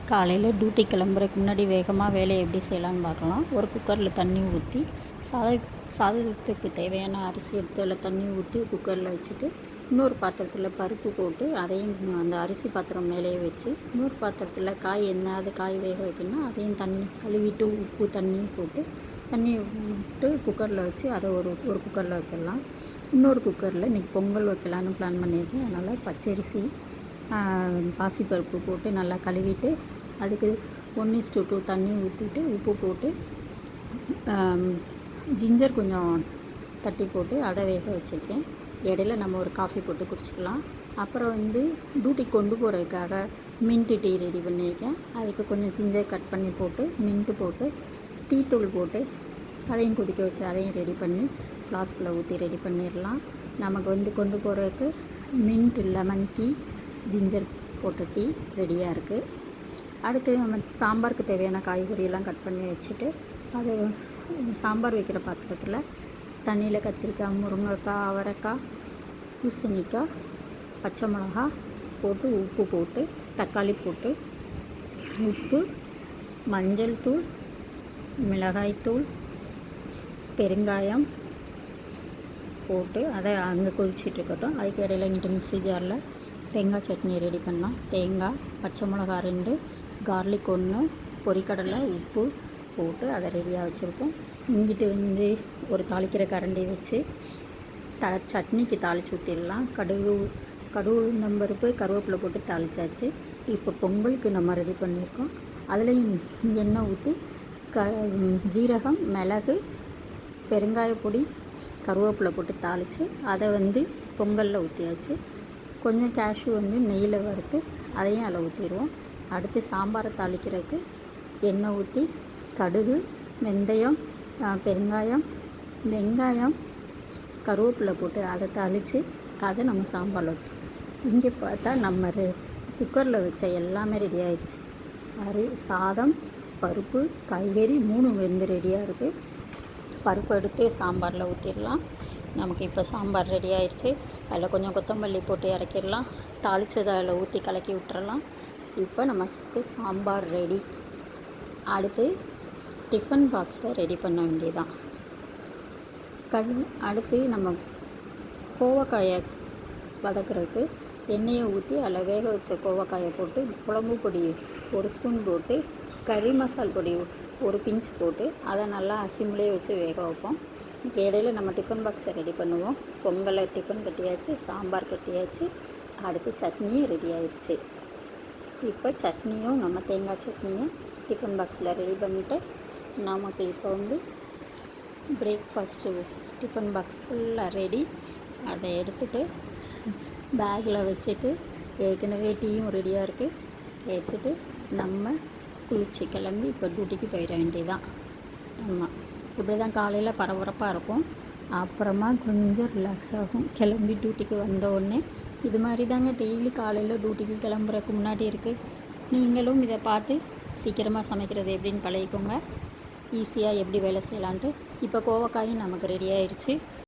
காலையில் டியூட்டி கிளம்புறதுக்கு முன்னாடி வேகமாக வேலையை எப்படி செய்யலான்னு பார்க்கலாம். ஒரு குக்கரில் தண்ணி ஊற்றி சாதத்துக்கு தேவையான அரிசி எடுத்து அதில் தண்ணி ஊற்றி குக்கரில் வச்சுட்டு, இன்னொரு பாத்திரத்தில் பருப்பு போட்டு அதையும் அந்த அரிசி பாத்திரம் மேலேயே வச்சு, இன்னொரு பாத்திரத்தில் காய் என்னது காய் வேக வைக்கணும்னா அதையும் தண்ணி கழுவிட்டு உப்பு தண்ணியும் போட்டு தண்ணி விட்டு குக்கரில் வச்சு அதை ஒரு குக்கரில் வச்சிடலாம். இன்னொரு குக்கரில் இன்றைக்கி பொங்கல் வைக்கலான்னு பிளான் பண்ணியிருக்கேன். அதனால் பச்சரிசி பாசிப்பருப்பு போட்டு நல்லா கழுவிட்டு அதுக்கு 1:2 தண்ணி ஊற்றிட்டு உப்பு போட்டு ஜிஞ்சர் கொஞ்சம் தட்டி போட்டு அதை வேக வச்சுருக்கேன். இடையில நம்ம ஒரு காஃபி போட்டு குடிச்சிக்கலாம். அப்புறம் டியூட்டிக்கு கொண்டு போகிறதுக்காக மின்ட்டு டீ ரெடி பண்ணியிருக்கேன். அதுக்கு கொஞ்சம் ஜிஞ்சர் கட் பண்ணி போட்டு மின்ட்டு போட்டு டீ தூள் போட்டு அதையும் கொதிக்க வச்சு அதையும் ரெடி பண்ணி ஃப்ளாஸ்கில் ஊற்றி ரெடி பண்ணிடலாம். நமக்கு கொண்டு போகிறதுக்கு மின்ட் லெமன் டீ ஜிஞ்சர் போட்ட டீ ரெடியாக இருக்குது. அடுத்து நம்ம சாம்பாருக்கு தேவையான காய்கறியெல்லாம் கட் பண்ணி வச்சுட்டு அதை சாம்பார் வைக்கிற பாத்திரத்தில் தண்ணியில் கத்திரிக்காய், முருங்கைக்காய், அவரைக்காய், பூசணிக்காய், பச்சை மிளகா போட்டு உப்பு போட்டு தக்காளி போட்டு உப்பு, மஞ்சள் தூள், மிளகாய்த்தூள், பெருங்காயம் போட்டு அதை அங்கே கொதிச்சிட்ருக்கட்டும். அதுக்கு இடையில இங்கிட்டு மிக்ஸி ஜாரில் தேங்காய் சட்னி ரெடி பண்ணலாம். தேங்காய், பச்சை மிளகா 2, கார்லிக் 1, பொரிக்கடலை, உப்பு போட்டு அதை ரெடியாக வச்சுருப்போம். இங்கிட்டு ஒரு தாளிக்கிற கரண்டி வச்சு சட்னிக்கு தாளித்து ஊற்றிடலாம். கடுகு, உளுந்தம்பருப்பு, கருவேப்பிலை போட்டு தாளிச்சாச்சு. இப்போ பொங்கலுக்கு நம்ம ரெடி பண்ணியிருக்கோம். அதுலேயும் எண்ணெய் ஊற்றி ஜீரகம், மிளகு, பெருங்காயப்பொடி, கருவேப்பிலை போட்டு தாளித்து அதை பொங்கலில் ஊற்றியாச்சு. கொஞ்சம் கேஷ்யூ நெய்யில் வறுத்து அதையும் அதில் ஊற்றிடுவோம். அடுத்து சாம்பாரை தாளிக்கிறதுக்கு எண்ணெய் ஊற்றி கடுகு, வெந்தயம், பெருங்காயம், வெங்காயம், கருவேப்பிலை போட்டு அதை தாளித்து அதை நம்ம சாம்பாரில் ஊற்றுறோம். இங்கே பார்த்தா நம்ம குக்கரில் வச்ச எல்லாமே ரெடி ஆயிடுச்சு. சாதம், பருப்பு, காய்கறி 3 வெந்து ரெடியாக இருக்குது. பருப்பு எடுத்து சாம்பாரில் ஊற்றிடலாம். நமக்கு இப்போ சாம்பார் ரெடி ஆயிடுச்சு. அதில் கொஞ்சம் கொத்தமல்லி போட்டு இறக்கிடலாம். தாளித்ததை அதில் ஊற்றி கலக்கி விட்டுறலாம். இப்போ நமக்கு சாம்பார் ரெடி. அடுத்து டிஃபன் பாக்ஸை ரெடி பண்ண வேண்டியதுதான். அடுத்து நம்ம கோவக்காயை வதக்கிறதுக்கு எண்ணெயை ஊற்றி அதில் வேக வச்ச கோவக்காயை போட்டு குழம்பு பொடி 1 ஸ்பூன் போட்டு கறி மசால் பொடி 1 பிஞ்ச் போட்டு அதை நல்லா சிம்லேயே வச்சு வேக வைப்போம். இடையில நம்ம டிஃபன் பாக்ஸை ரெடி பண்ணுவோம். பொங்கலை டிஃபன் கட்டியாச்சு, சாம்பார் கட்டியாச்சு. அடுத்து சட்னியும் ரெடி ஆயிடுச்சு. இப்போ சட்னியும் நம்ம தேங்காய் சட்னியும் டிஃபன் பாக்ஸில் ரெடி பண்ணிவிட்டு நமக்கு இப்போ பிரேக்ஃபாஸ்ட்டு டிஃபன் பாக்ஸ் ஃபுல்லாக ரெடி. அதை எடுத்துகிட்டு பேக்கில் வச்சுட்டு ஏற்கனவே டீயும் ரெடியாக இருக்குது. எடுத்துகிட்டு நம்ம குளிச்சு கிளம்பி இப்போ டியூட்டிக்கு போயிட வேண்டியதுதான். ஆமாம், இப்படி தான் காலையில் பரபரப்பாக இருக்கும். அப்புறமா கொஞ்சம் ரிலாக்ஸ் ஆகும். கிளம்பி டியூட்டிக்கு வந்தோடனே இது மாதிரி தாங்க டெய்லி காலையில் டியூட்டிக்கு கிளம்புறதுக்கு முன்னாடி இருக்குது. நீங்களும் இதை பார்த்து சீக்கிரமாக சமைக்கிறது எப்படின்னு பழகிக்கோங்க. ஈஸியாக எப்படி வேலை செய்யலான்ட்டு. இப்போ கோவக்காயும் நமக்கு ரெடி ஆயிடுச்சு.